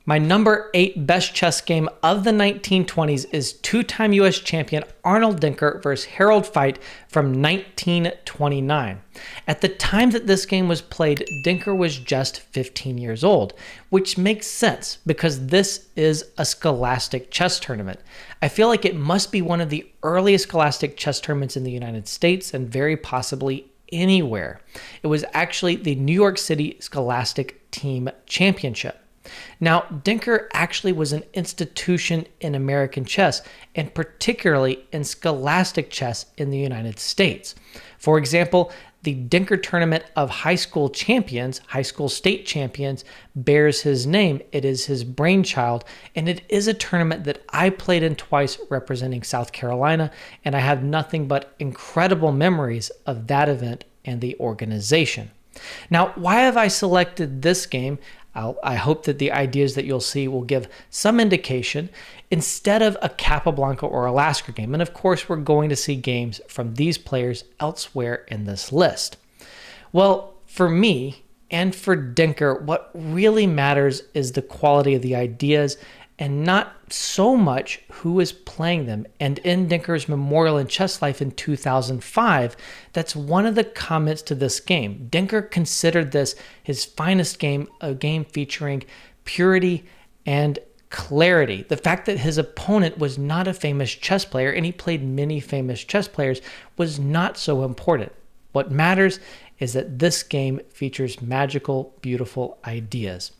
My number 8 best chess game of the 1920s is two-time U.S. champion Arnold Denker versus Harold Feit from 1929. At the time that this game was played, Denker was just 15 years old, which makes sense because this is a scholastic chess tournament. I feel like it must be one of the earliest scholastic chess tournaments in the United States and very possibly anywhere. It was actually the New York City Scholastic Team Championship. Now, Denker actually was an institution in American chess, and particularly in scholastic chess in the United States. For example, the Denker Tournament of High School Champions, High School State Champions, bears his name. It is his brainchild, and it is a tournament that I played in twice representing South Carolina, and I have nothing but incredible memories of that event and the organization. Now, why have I selected this game? I hope that the ideas that you'll see will give some indication instead of a Capablanca or a Lasker game. And of course, we're going to see games from these players elsewhere in this list. Well, for me and for Denker, what really matters is the quality of the ideas and not so much who is playing them. And in Denker's Memorial in Chess Life in 2005, that's one of the comments to this game. Denker considered this his finest game, a game featuring purity and clarity. The fact that his opponent was not a famous chess player, and he played many famous chess players, was not so important. What matters is that this game features magical, beautiful ideas.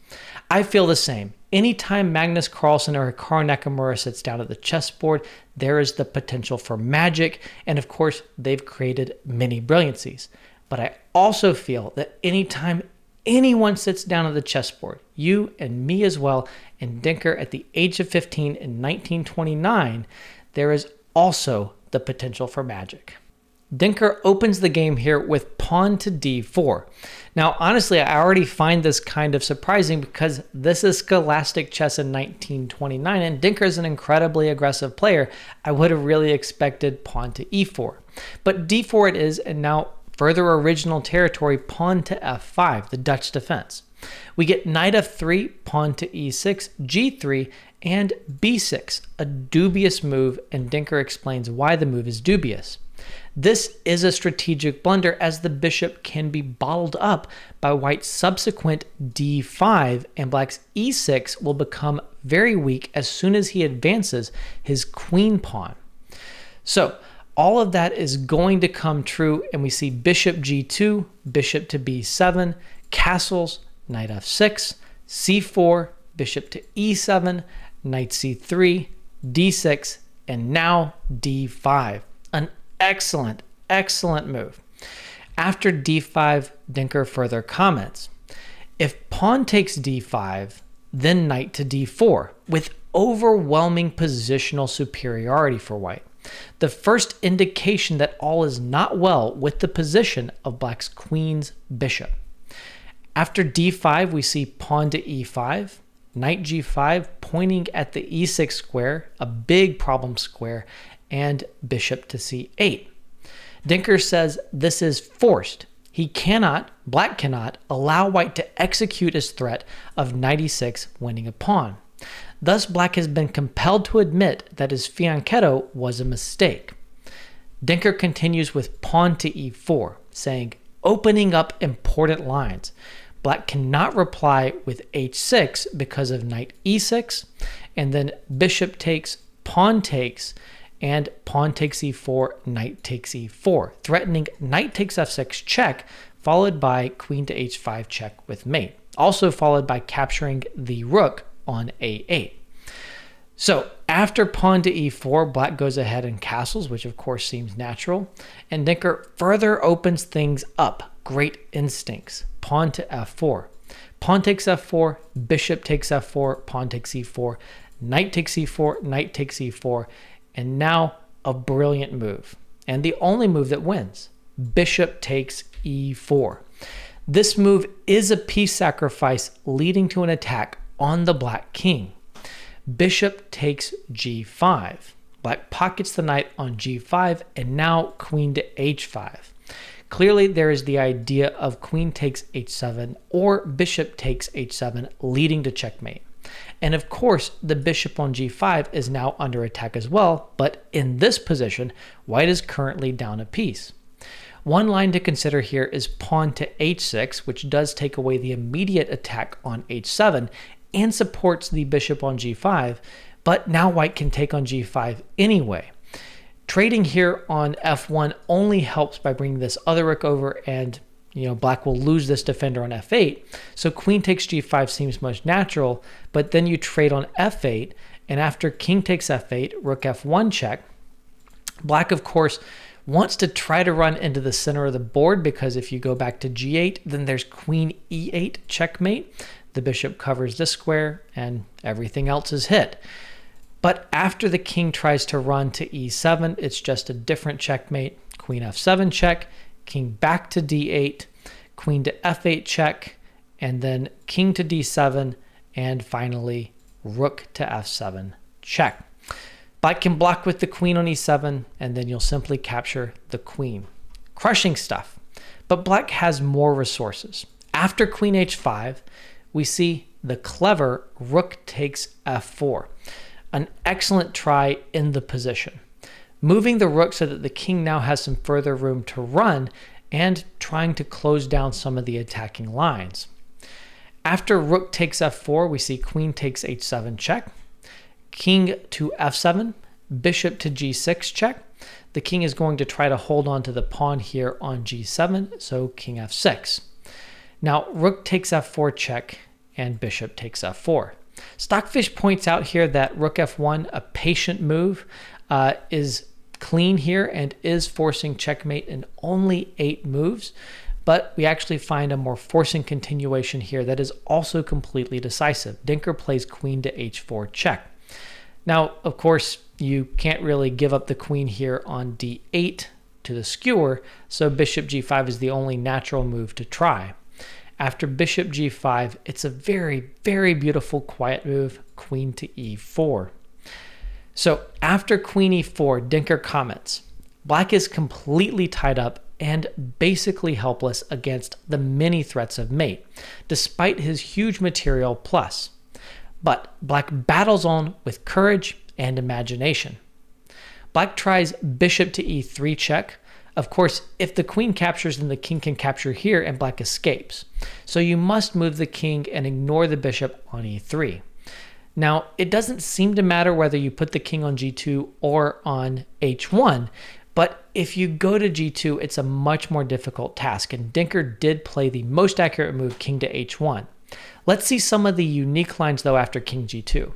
I feel the same. Anytime Magnus Carlsen or Hikaru Nakamura sits down at the chessboard, there is the potential for magic, and of course, they've created many brilliancies. But I also feel that anytime anyone sits down at the chessboard, you and me as well, and Denker at the age of 15 in 1929, there is also the potential for magic. Denker opens the game here with pawn to d4. Now, honestly, I already find this kind of surprising because this is scholastic chess in 1929, and Denker is an incredibly aggressive player. I would have really expected pawn to e4. But d4 it is, and now further original territory, pawn to f5, the Dutch defense. We get knight f3, pawn to e6, g3, and b6, a dubious move, and Denker explains why the move is dubious. This is a strategic blunder as the bishop can be bottled up by white's subsequent d5, and black's e6 will become very weak as soon as he advances his queen pawn. So all of that is going to come true, and we see bishop g2, bishop to b7, castles, knight f6, c4, bishop to e7, knight c3, d6, and now d5. An excellent move. After d5, Denker further comments, if pawn takes d5, then knight to d4, with overwhelming positional superiority for white. The first indication that all is not well with the position of black's queen's bishop. After d5, we see pawn to e5, knight g5 pointing at the e6 square, a big problem square, and bishop to c8. Denker says this is forced. Black cannot allow white to execute his threat of knight e6 winning a pawn. Thus, black has been compelled to admit that his fianchetto was a mistake. Denker continues with pawn to e4, saying, opening up important lines. Black cannot reply with h6 because of knight e6, and then bishop takes, and pawn takes e4, knight takes e4, threatening knight takes f6 check, followed by queen to h5 check with mate, also followed by capturing the rook on a8. So after pawn to e4, black goes ahead and castles, which of course seems natural, and Denker further opens things up. Great instincts. Pawn to f4. Pawn takes f4, bishop takes f4, pawn takes e4, knight takes e4, knight takes e4, and now a brilliant move, and the only move that wins. Bishop takes e4. This move is a piece sacrifice leading to an attack on the black king. Bishop takes g5. Black pockets the knight on g5, and now queen to h5. Clearly, there is the idea of queen takes h7 or bishop takes h7, leading to checkmate. And of course, the bishop on g5 is now under attack as well, but in this position, white is currently down a piece. One line to consider here is pawn to h6, which does take away the immediate attack on h7 and supports the bishop on g5, but now white can take on g5 anyway. Trading here on f1 only helps by bringing this other rook over, and black will lose this defender on f8. So queen takes g5 seems most natural, but then you trade on f8, and after king takes f8, rook f1 check. Black, of course, wants to try to run into the center of the board, because if you go back to g8, then there's queen e8 checkmate. The bishop covers this square, and everything else is hit. But after the king tries to run to e7, it's just a different checkmate. Queen f7 check, king back to d8, queen to f8 check, and then king to d7, and finally rook to f7 check. Black can block with the queen on e7, and then you'll simply capture the queen. Crushing stuff. But black has more resources. After queen h5, we see the clever rook takes f4. An excellent try in the position, moving the rook so that the king now has some further room to run and trying to close down some of the attacking lines. After rook takes f4, we see queen takes h7 check, king to f7, bishop to g6 check. The king is going to try to hold on to the pawn here on g7, so king f6. Now rook takes f4 check, and bishop takes f4. Stockfish points out here that rook f1, a patient move, is clean here and is forcing checkmate in only 8 moves, but we actually find a more forcing continuation here that is also completely decisive. Denker plays queen to h4 check. Now, of course, you can't really give up the queen here on d8 to the skewer, so bishop g5 is the only natural move to try. After bishop g5, it's a very, very beautiful quiet move, queen to e4. So after queen e4, Denker comments, black is completely tied up and basically helpless against the many threats of mate, despite his huge material plus. But black battles on with courage and imagination. Black tries bishop to e3 check. Of course, if the queen captures, then the king can capture here and black escapes. So you must move the king and ignore the bishop on e3. Now, it doesn't seem to matter whether you put the king on g2 or on h1, but if you go to g2, it's a much more difficult task, and Denker did play the most accurate move, king to h1. Let's see some of the unique lines, though, after king g2.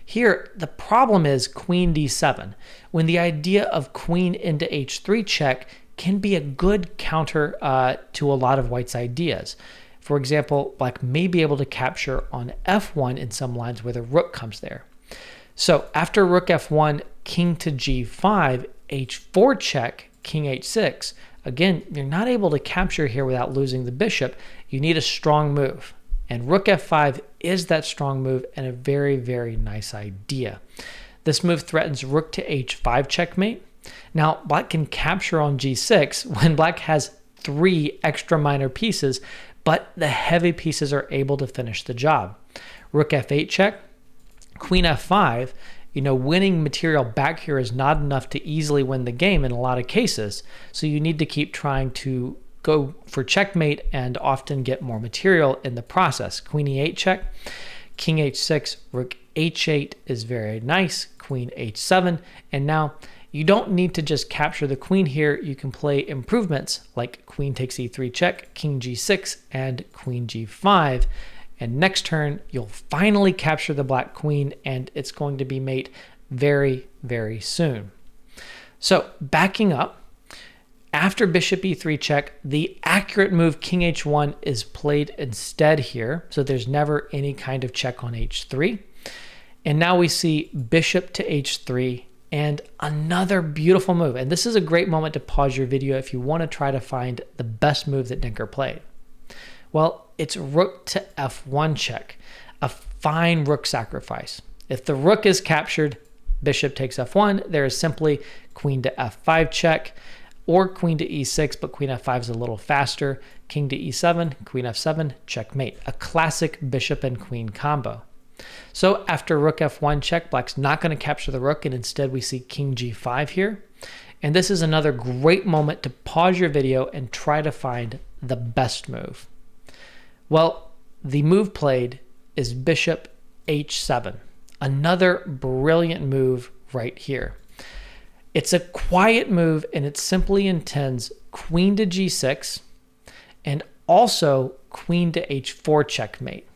Here, the problem is queen d7, when the idea of queen into h3 check can be a good counter to a lot of white's ideas. For example, black may be able to capture on f1 in some lines where the rook comes there. So after rook f1, king to g5, h4 check, king h6. Again, you're not able to capture here without losing the bishop. You need a strong move. And rook f5 is that strong move and a very, very nice idea. This move threatens rook to h5 checkmate. Now, black can capture on g6 when black has 3 extra minor pieces, but the heavy pieces are able to finish the job. Rook f8 check, queen f5. Winning material back here is not enough to easily win the game in a lot of cases, so you need to keep trying to go for checkmate and often get more material in the process. Queen e8 check, king h6, rook h8 is very nice, queen h7, and now you don't need to just capture the queen here. You can play improvements like queen takes e3 check, king g6, and queen g5. And next turn, you'll finally capture the black queen, and it's going to be mate very, very soon. So backing up, after bishop e3 check, the accurate move king h1 is played instead here. So there's never any kind of check on h3. And now we see bishop to h3 and another beautiful move. And this is a great moment to pause your video if you want to try to find the best move that Denker played. Well, it's rook to f1 check, a fine rook sacrifice. If the rook is captured, bishop takes f1, there is simply queen to f5 check, or queen to e6, but queen f5 is a little faster, king to e7, queen f7, checkmate, a classic bishop and queen combo. So after rook f1 check, black's not going to capture the rook, and instead we see king g5 here. And this is another great moment to pause your video and try to find the best move. Well, the move played is bishop h7, another brilliant move right here. It's a quiet move, and it simply intends queen to g6 and also queen to h4 checkmate.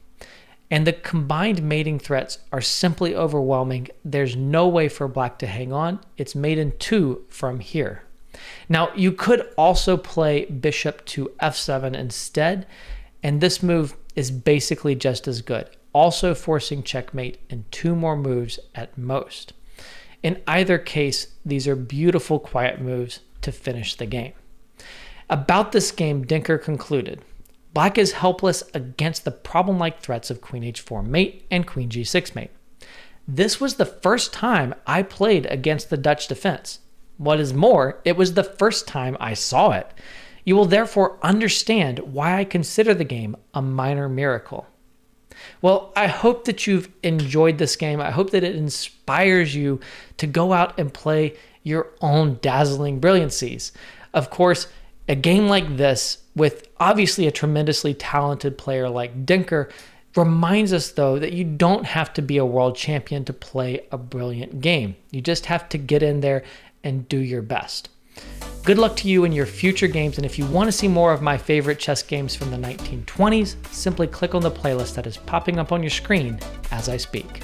And the combined mating threats are simply overwhelming. There's no way for black to hang on. It's mate in 2 from here. Now, you could also play bishop to f7 instead, and this move is basically just as good, also forcing checkmate in 2 more moves at most. In either case, these are beautiful quiet moves to finish the game. About this game, Denker concluded, black is helpless against the problem-like threats of queen h4 mate and queen g6 mate. This was the first time I played against the Dutch defense. What is more, it was the first time I saw it. You will therefore understand why I consider the game a minor miracle. Well, I hope that you've enjoyed this game. I hope that it inspires you to go out and play your own dazzling brilliancies. Of course, a game like this, with obviously a tremendously talented player like Denker, reminds us, though, that you don't have to be a world champion to play a brilliant game. You just have to get in there and do your best. Good luck to you in your future games, and if you want to see more of my favorite chess games from the 1920s, simply click on the playlist that is popping up on your screen as I speak.